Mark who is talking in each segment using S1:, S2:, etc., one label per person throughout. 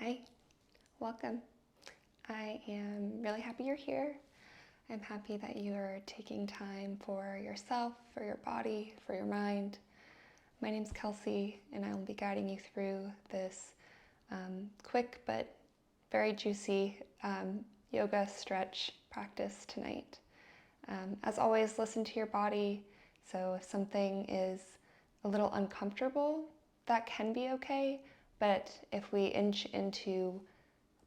S1: Hi, welcome. I am really happy you're here. I'm happy that you are taking time for yourself, for your body, for your mind. My name's Kelsey, and I will be guiding you through this quick but very juicy yoga stretch practice tonight. As always, listen to your body. So if something is a little uncomfortable, that can be okay. But if we inch into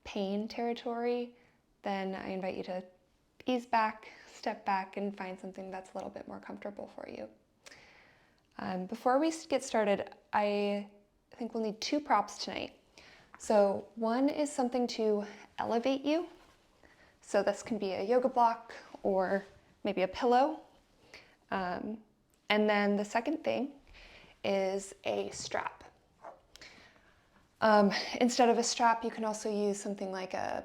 S1: pain territory, then I invite you to ease back, step back, and find something that's a little bit more comfortable for you. Before we get started, I think we'll need two props tonight. So one is something to elevate you. So this can be a yoga block or maybe a pillow. And then the second thing is a strap. Instead of a strap, you can also use something like a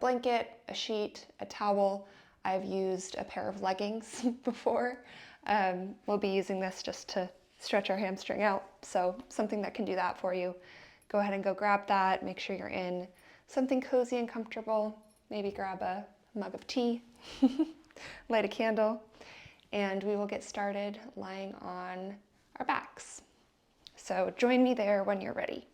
S1: blanket, a sheet, a towel. I've used a pair of leggings before. We'll be using this just to stretch our hamstring out. So something that can do that for you. Go ahead and go grab that. Make sure you're in something cozy and comfortable. Maybe grab a mug of tea, light a candle, and we will get started lying on our backs. So join me there when you're ready.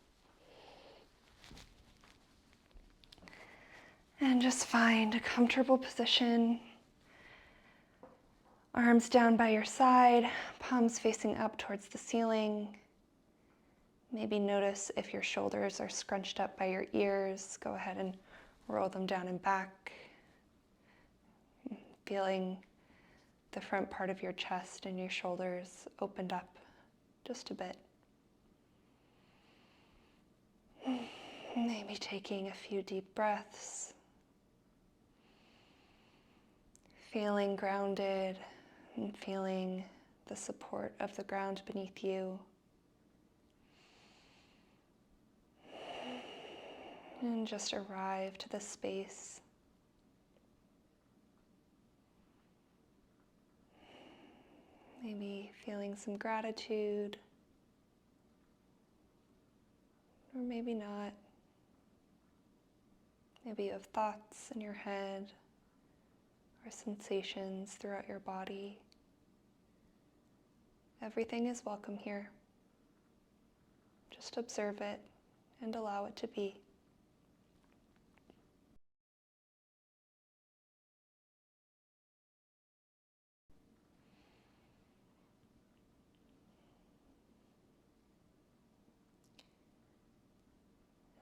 S1: And just find a comfortable position. Arms down by your side, palms facing up towards the ceiling. Maybe notice if your shoulders are scrunched up by your ears. Go ahead and roll them down and back. Feeling the front part of your chest and your shoulders opened up just a bit. Maybe taking a few deep breaths. Feeling grounded and feeling the support of the ground beneath you. And just arrive to the space. Maybe feeling some gratitude, or maybe not. Maybe you have thoughts in your head or sensations throughout your body. Everything is welcome here. Just observe it and allow it to be.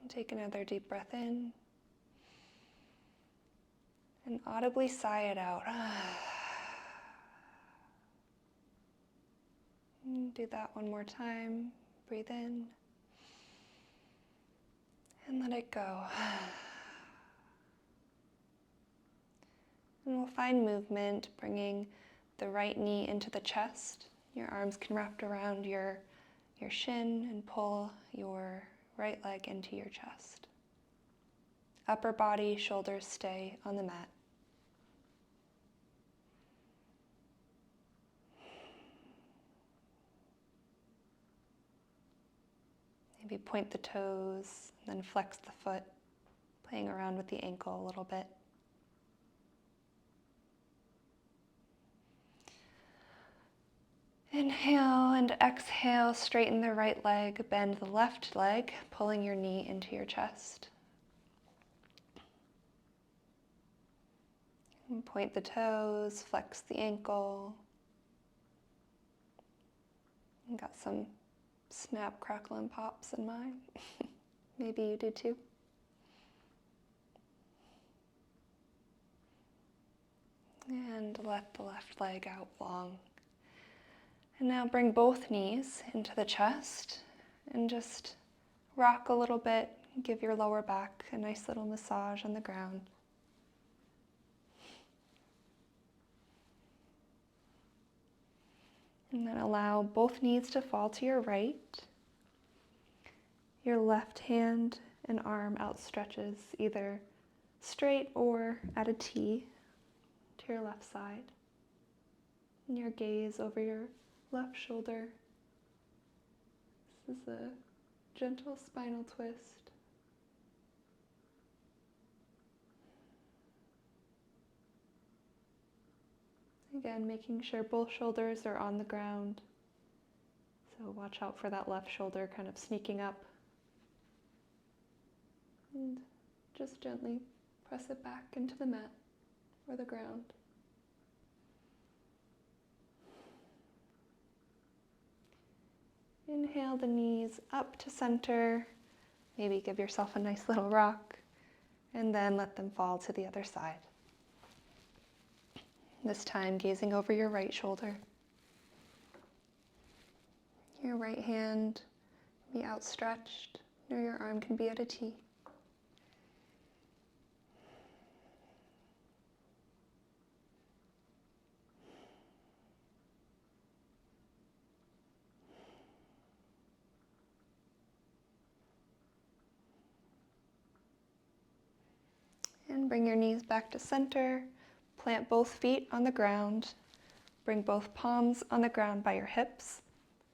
S1: And take another deep breath in and audibly sigh it out. And do that one more time. Breathe in and let it go. And we'll find movement, bringing the right knee into the chest. Your arms can wrap around your shin and pull your right leg into your chest. Upper body, shoulders stay on the mat. Maybe point the toes, and then flex the foot, playing around with the ankle a little bit. Inhale and exhale, straighten the right leg, bend the left leg, pulling your knee into your chest. And point the toes, flex the ankle. And got some snap, crackle, and pops in mine. Maybe you do too. And let the left leg out long. And now bring both knees into the chest and just rock a little bit. Give your lower back a nice little massage on the ground. And then allow both knees to fall to your right. Your left hand and arm outstretches either straight or at a T to your left side. And your gaze over your left shoulder. This is a gentle spinal twist. Again, making sure both shoulders are on the ground. So watch out for that left shoulder kind of sneaking up. And just gently press it back into the mat or the ground. Inhale the knees up to center. Maybe give yourself a nice little rock, and then let them fall to the other side. This time gazing over your right shoulder. Your right hand be outstretched, or your arm can be at a T. And bring your knees back to center. Plant both feet on the ground. Bring both palms on the ground by your hips.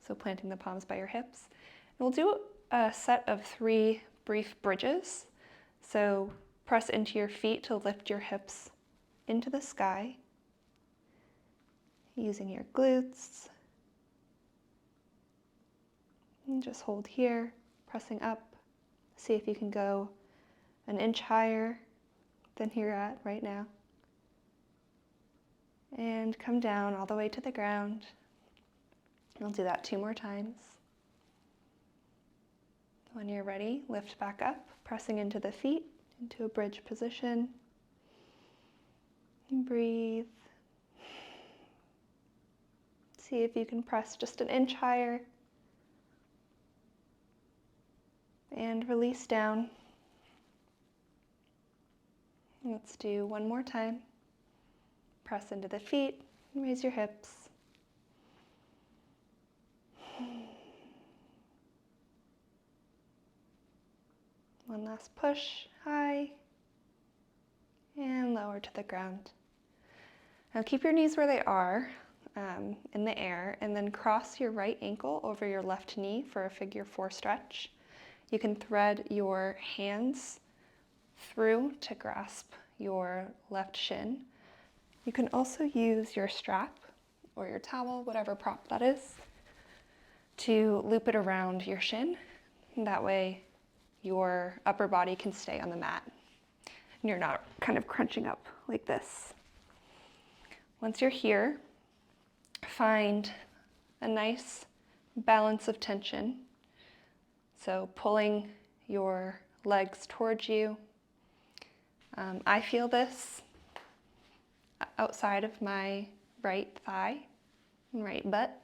S1: So planting the palms by your hips. And we'll do a set of 3 brief bridges. So press into your feet to lift your hips into the sky. Using your glutes. And just hold here, pressing up. See if you can go an inch higher than you're at right now. And come down all the way to the ground. We'll do that 2 more times. When you're ready, lift back up, pressing into the feet, into a bridge position. And breathe. See if you can press just an inch higher. And release down. Let's do 1 more time. Press into the feet and raise your hips. One last push, high, and lower to the ground. Now keep your knees where they are in the air, and then cross your right ankle over your left knee for a figure 4 stretch. You can thread your hands through to grasp your left shin. You can also use your strap or your towel, whatever prop that is, to loop it around your shin. And that way your upper body can stay on the mat and you're not kind of crunching up like this. Once you're here, find a nice balance of tension. So pulling your legs towards you. I feel this outside of my right thigh and right butt.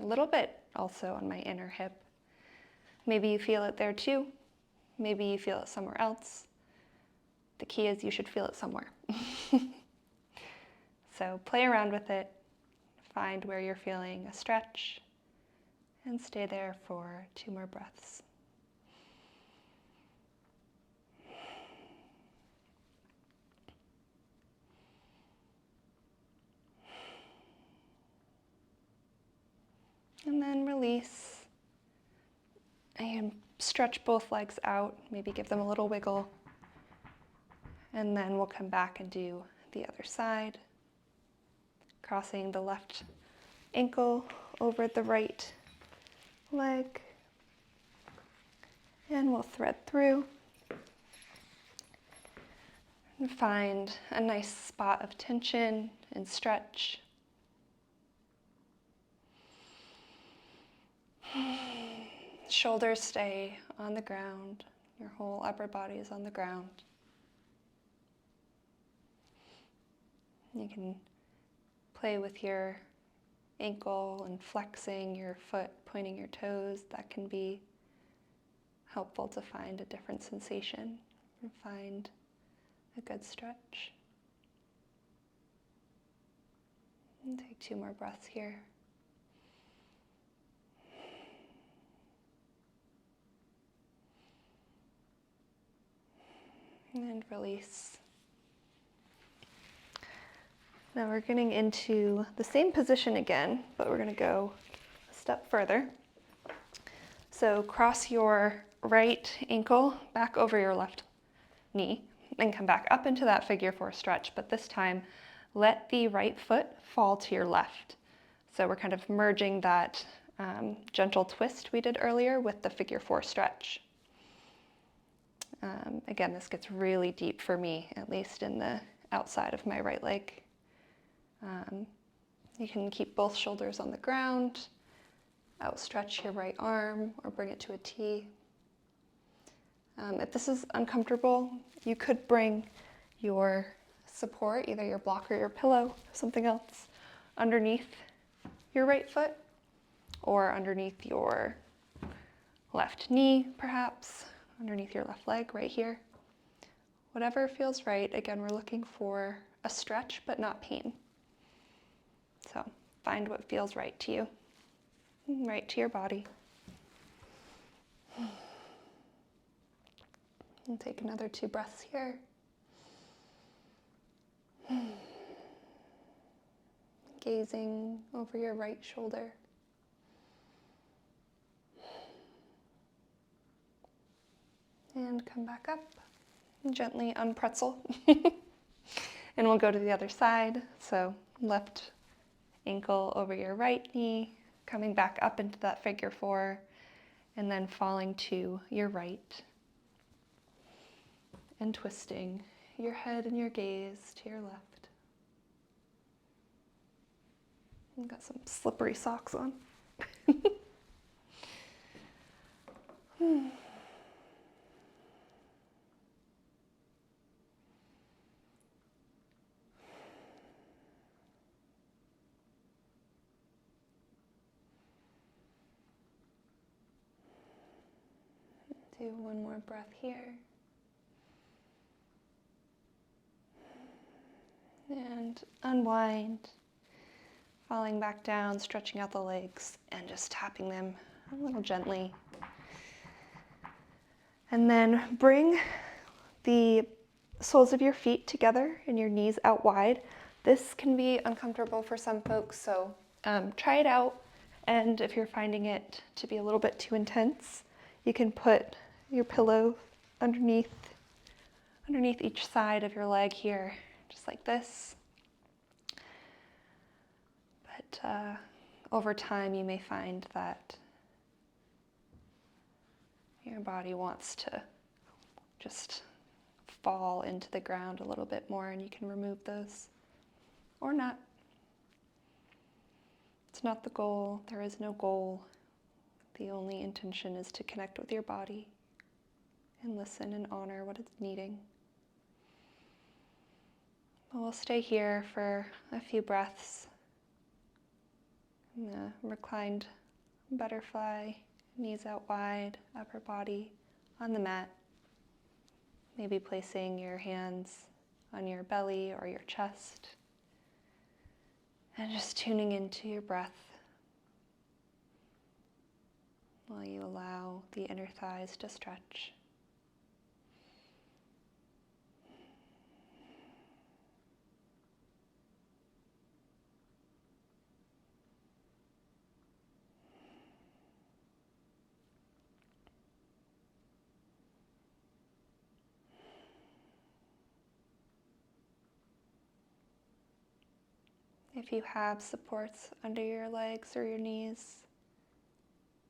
S1: A little bit also on my inner hip. Maybe you feel it there too. Maybe you feel it somewhere else. The key is you should feel it somewhere. So play around with it. Find where you're feeling a stretch and stay there for 2 more breaths. And then release. And stretch both legs out, maybe give them a little wiggle. And then we'll come back and do the other side. Crossing the left ankle over the right leg. And we'll thread through. And find a nice spot of tension and stretch. Shoulders stay on the ground. Your whole upper body is on the ground. You can play with your ankle and flexing your foot, pointing your toes. That can be helpful to find a different sensation and find a good stretch. And take 2 more breaths here. And release. Now we're getting into the same position again, but we're going to go a step further. So cross your right ankle back over your left knee and come back up into that figure 4 stretch, but this time let the right foot fall to your left. So we're kind of merging that gentle twist we did earlier with the figure 4 stretch. Again, this gets really deep for me, at least in the outside of my right leg. You can keep both shoulders on the ground, outstretch your right arm, or bring it to a T. If this is uncomfortable, you could bring your support, either your block or your pillow, something else, underneath your right foot, or underneath your left knee, perhaps, underneath your left leg, right here. Whatever feels right. Again, we're looking for a stretch, but not pain. So find what feels right to you, right to your body. And take another 2 breaths here. Gazing over your right shoulder. And come back up. Gently unpretzel. And we'll go to the other side. So left ankle over your right knee, coming back up into that figure 4, and then falling to your right. And twisting your head and your gaze to your left. I've got some slippery socks on. Do one more breath here. And unwind, falling back down, stretching out the legs, and just tapping them a little gently. And then bring the soles of your feet together and your knees out wide. This can be uncomfortable for some folks, so try it out. And if you're finding it to be a little bit too intense, you can put your pillow underneath each side of your leg here, just like this. But over time, you may find that your body wants to just fall into the ground a little bit more, and you can remove those, or not. It's not the goal. There is no goal. The only intention is to connect with your body and listen and honor what it's needing. We'll stay here for a few breaths in the reclined butterfly, knees out wide, upper body on the mat. Maybe placing your hands on your belly or your chest. And just tuning into your breath while you allow the inner thighs to stretch. If you have supports under your legs or your knees,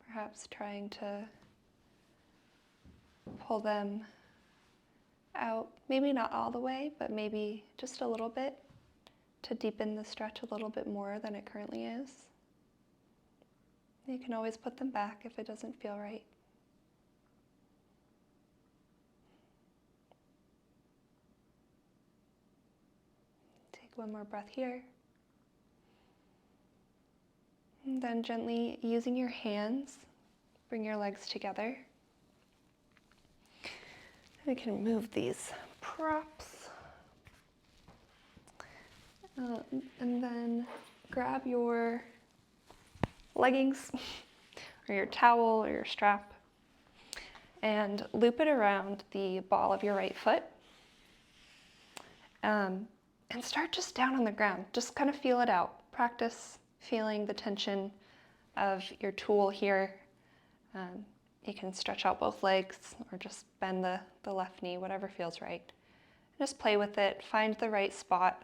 S1: perhaps trying to pull them out, maybe not all the way, but maybe just a little bit to deepen the stretch a little bit more than it currently is. You can always put them back if it doesn't feel right. Take one more breath here. And then gently using your hands, bring your legs together. We can move these props. And then grab your leggings or your towel or your strap and loop it around the ball of your right foot. And start just down on the ground. Just kind of feel it out. Practice feeling the tension of your tool here. You can stretch out both legs or just bend the left knee, whatever feels right. Just play with it. Find the right spot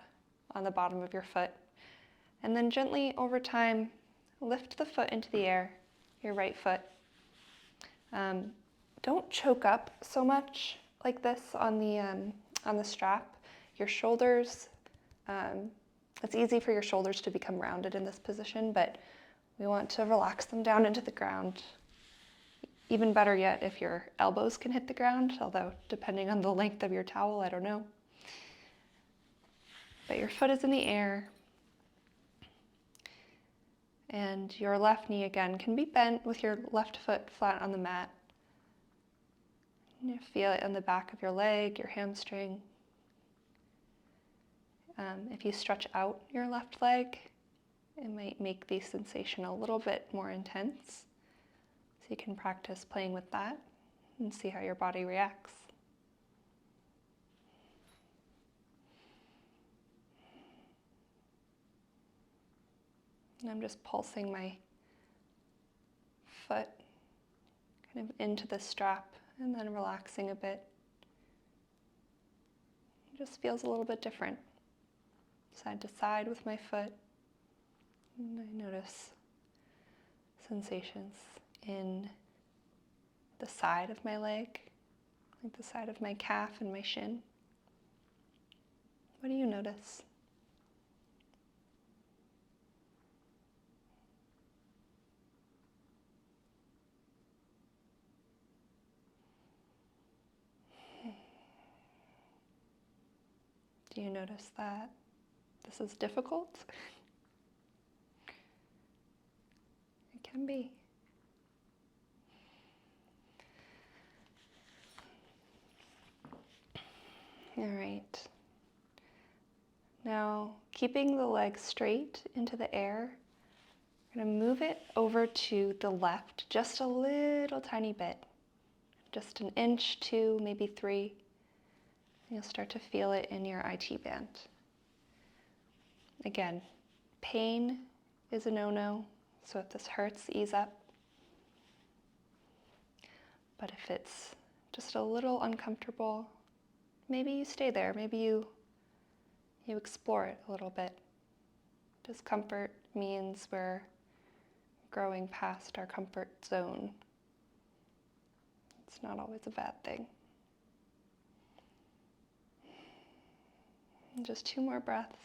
S1: on the bottom of your foot. And then gently over time, lift the foot into the air, your right foot. Don't choke up so much like this on the strap. Your shoulders, it's easy for your shoulders to become rounded in this position, but we want to relax them down into the ground. Even better yet if your elbows can hit the ground, although depending on the length of your towel, I don't know. But your foot is in the air. And your left knee, again, can be bent with your left foot flat on the mat. You feel it on the back of your leg, your hamstring. If you stretch out your left leg, it might make the sensation a little bit more intense. So you can practice playing with that and see how your body reacts. And I'm just pulsing my foot kind of into the strap and then relaxing a bit. It just feels a little bit different. Side to side with my foot. And I notice sensations in the side of my leg, like the side of my calf and my shin. What do you notice? Do you notice that this is difficult? It can be. All right. Now, keeping the leg straight into the air, we're going to move it over to the left just a little tiny bit. Just an inch, 2, maybe 3. You'll start to feel it in your IT band. Again, pain is a no-no, so if this hurts, ease up. But if it's just a little uncomfortable, maybe you stay there. Maybe you explore it a little bit. Discomfort means we're growing past our comfort zone. It's not always a bad thing. And just 2 more breaths.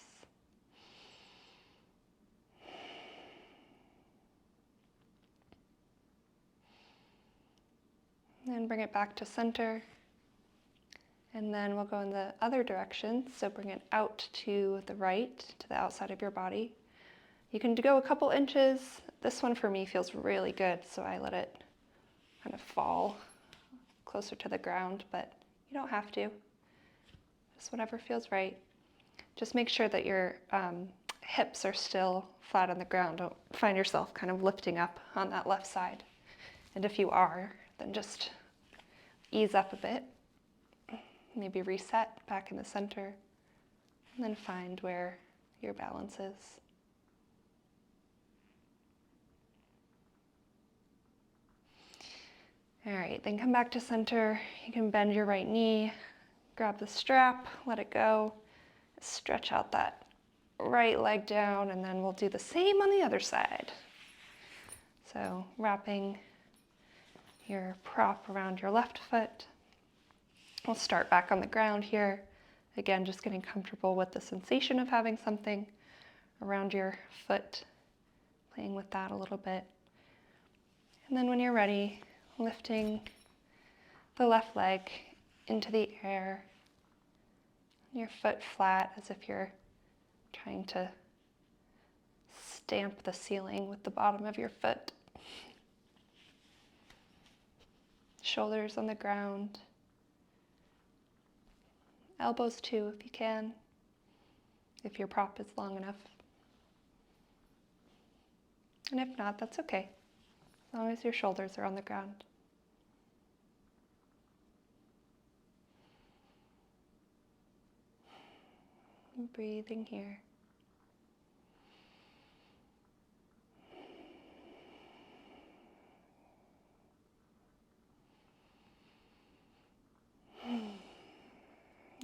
S1: And bring it back to center. And then we'll go in the other direction. So bring it out to the right, to the outside of your body. You can go a couple inches. This one for me feels really good, so I let it kind of fall closer to the ground, but you don't have to. Just whatever feels right. Just make sure that your hips are still flat on the ground. Don't find yourself kind of lifting up on that left side. And if you are, then just ease up a bit. Maybe reset back in the center, and then find where your balance is. All right, then come back to center. You can bend your right knee, grab the strap, let it go, stretch out that right leg down, and then we'll do the same on the other side. So wrapping your prop around your left foot. We'll start back on the ground here. Again, just getting comfortable with the sensation of having something around your foot, playing with that a little bit. And then when you're ready, lifting the left leg into the air, your foot flat as if you're trying to stamp the ceiling with the bottom of your foot. Shoulders on the ground. Elbows too, if you can, if your prop is long enough. And if not, that's okay, as long as your shoulders are on the ground. And breathing here.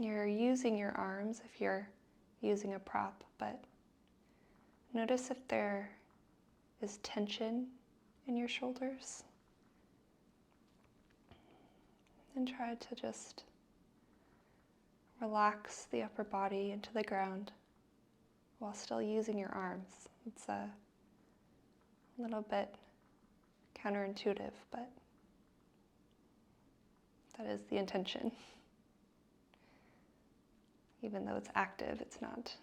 S1: You're using your arms if you're using a prop, but notice if there is tension in your shoulders. And try to just relax the upper body into the ground while still using your arms. It's a little bit counterintuitive, but that is the intention. Even though it's active, it's not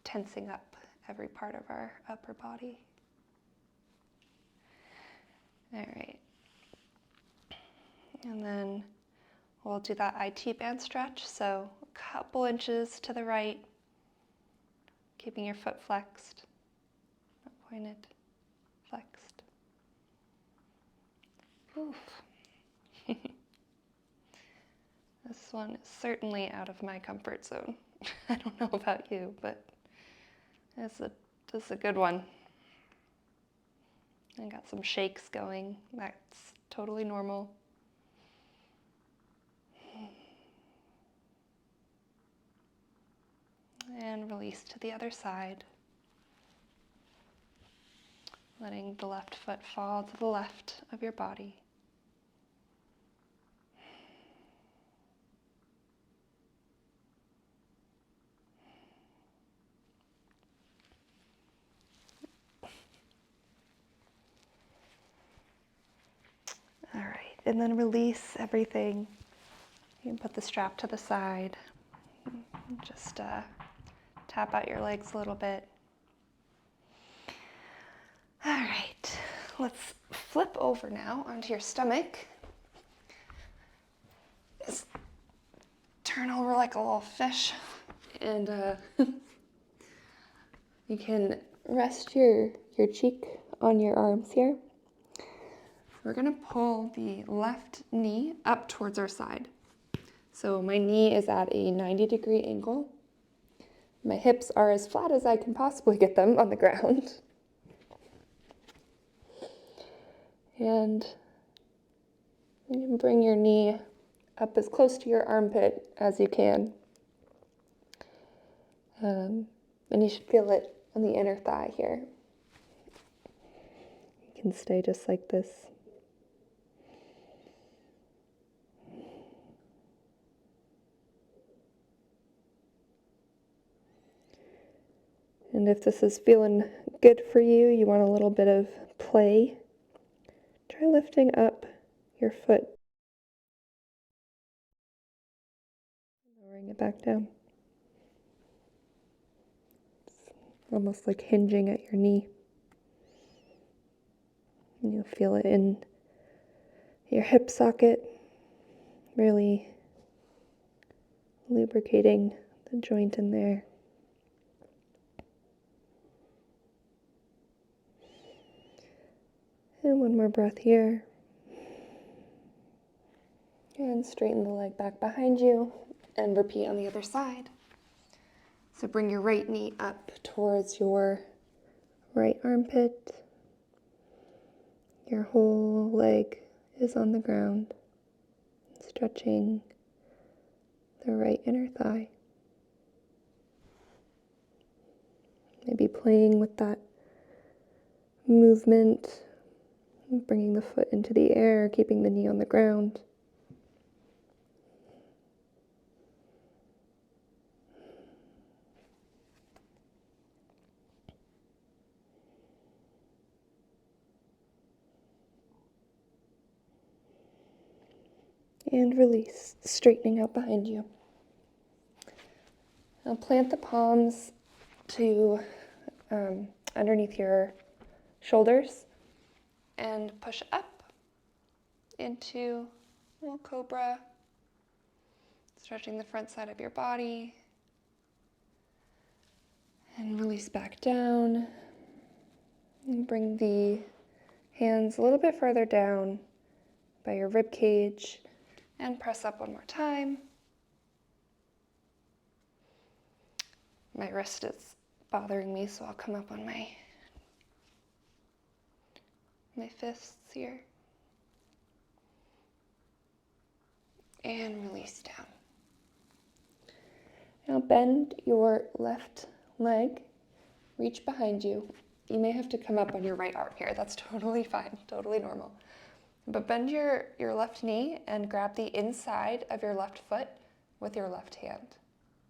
S1: tensing up every part of our upper body. All right. And then we'll do that IT band stretch. So a couple inches to the right, keeping your foot flexed, not pointed, flexed. Oof. This one is certainly out of my comfort zone. I don't know about you, but it's a good one. I got some shakes going. That's totally normal. And release to the other side. Letting the left foot fall to the left of your body. All right, and then release everything. You can put the strap to the side. Just tap out your legs a little bit. All right, let's flip over now onto your stomach. Just turn over like a little fish, and you can rest your cheek on your arms here. We're gonna pull the left knee up towards our side. So my knee is at a 90-degree angle. My hips are as flat as I can possibly get them on the ground. And you can bring your knee up as close to your armpit as you can. And you should feel it on the inner thigh here. You can stay just like this. And if this is feeling good for you, you want a little bit of play, try lifting up your foot, lowering it back down. It's almost like hinging at your knee. And you'll feel it in your hip socket, really lubricating the joint in there. And one more breath here. And straighten the leg back behind you and repeat on the other side. So bring your right knee up towards your right armpit. Your whole leg is on the ground, stretching the right inner thigh. Maybe playing with that movement, bringing the foot into the air, keeping the knee on the ground. And release, straightening out behind you. Now plant the palms to underneath your shoulders and push up into a little cobra, stretching the front side of your body. And release back down. And bring the hands a little bit further down by your rib cage and press up one more time. My wrist is bothering me, so I'll come up on my fists here. And release down. Now bend your left leg, reach behind you. You may have to come up on your right arm here. That's totally fine, totally normal. But bend your left knee and grab the inside of your left foot with your left hand.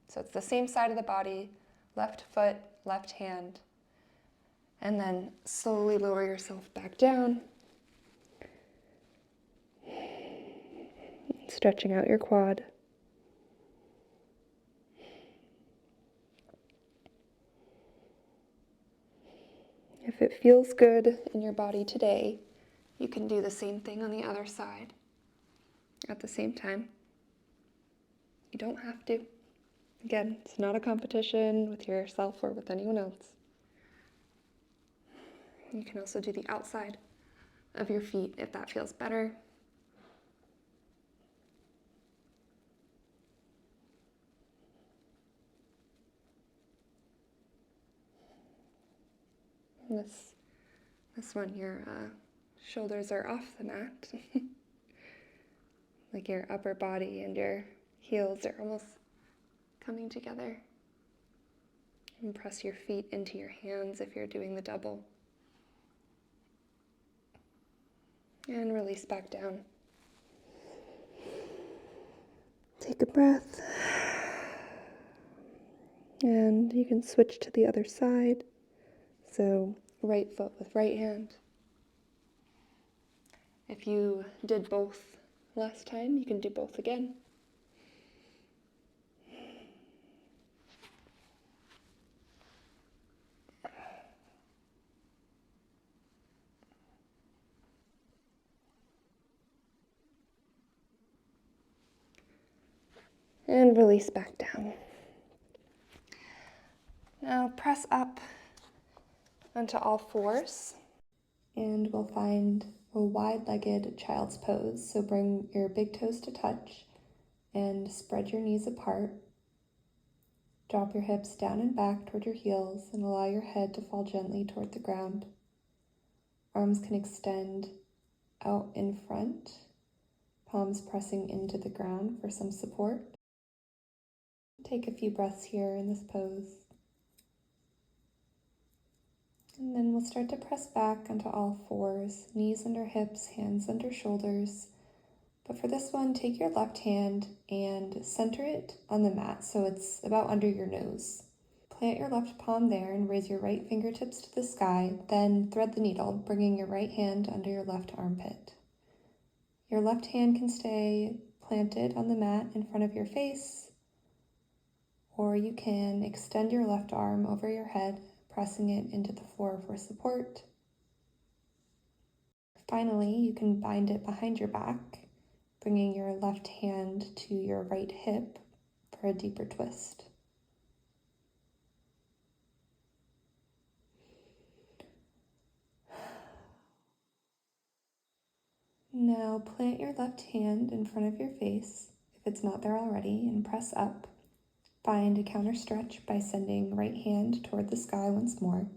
S1: So it's the same side of the body, left foot, left hand. And then slowly lower yourself back down. Stretching out your quad. If it feels good in your body today, you can do the same thing on the other side at the same time. You don't have to. Again, it's not a competition with yourself or with anyone else. You can also do the outside of your feet if that feels better. This one, your shoulders are off the mat. Like your upper body and your heels are almost coming together. And press your feet into your hands if you're doing the double. And release back down. Take a breath. And you can switch to the other side. So right foot with right hand. If you did both last time, you can do both again. And release back down. Now press up onto all fours. And we'll find a wide-legged child's pose. So bring your big toes to touch and spread your knees apart. Drop your hips down and back toward your heels and allow your head to fall gently toward the ground. Arms can extend out in front, palms pressing into the ground for some support. Take a few breaths here in this pose. And then we'll start to press back onto all fours, knees under hips, hands under shoulders. But for this one, take your left hand and center it on the mat so it's about under your nose. Plant your left palm there and raise your right fingertips to the sky, then thread the needle, bringing your right hand under your left armpit. Your left hand can stay planted on the mat in front of your face, or you can extend your left arm over your head, pressing it into the floor for support. Finally, you can bind it behind your back, bringing your left hand to your right hip for a deeper twist. Now plant your left hand in front of your face, if it's not there already, and press up. Find a counter stretch by sending right hand toward the sky once more,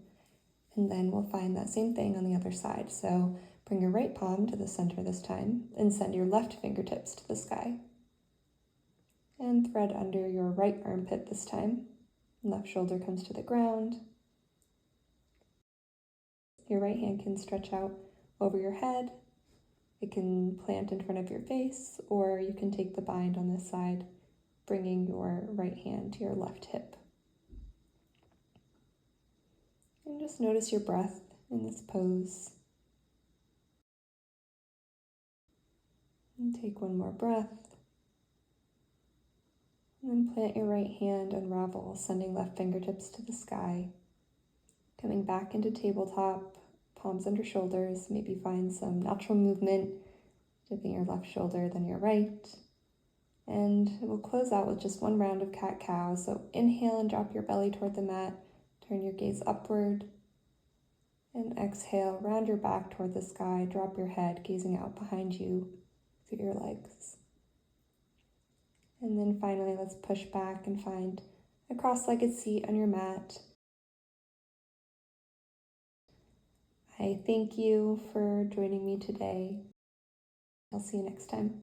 S1: and then we'll find that same thing on the other side. So bring your right palm to the center this time, and send your left fingertips to the sky. And thread under your right armpit this time. Left shoulder comes to the ground. Your right hand can stretch out over your head. It can plant in front of your face, or you can take the bind on this side, bringing your right hand to your left hip. And just notice your breath in this pose. And take one more breath. And then plant your right hand, unravel, sending left fingertips to the sky. Coming back into tabletop, palms under shoulders, maybe find some natural movement, dipping your left shoulder, then your right. And we'll close out with just one round of cat-cow. So inhale and drop your belly toward the mat, turn your gaze upward. And exhale, round your back toward the sky, drop your head, gazing out behind you through your legs. And then finally, let's push back and find a cross-legged seat on your mat. I thank you for joining me today. I'll see you next time.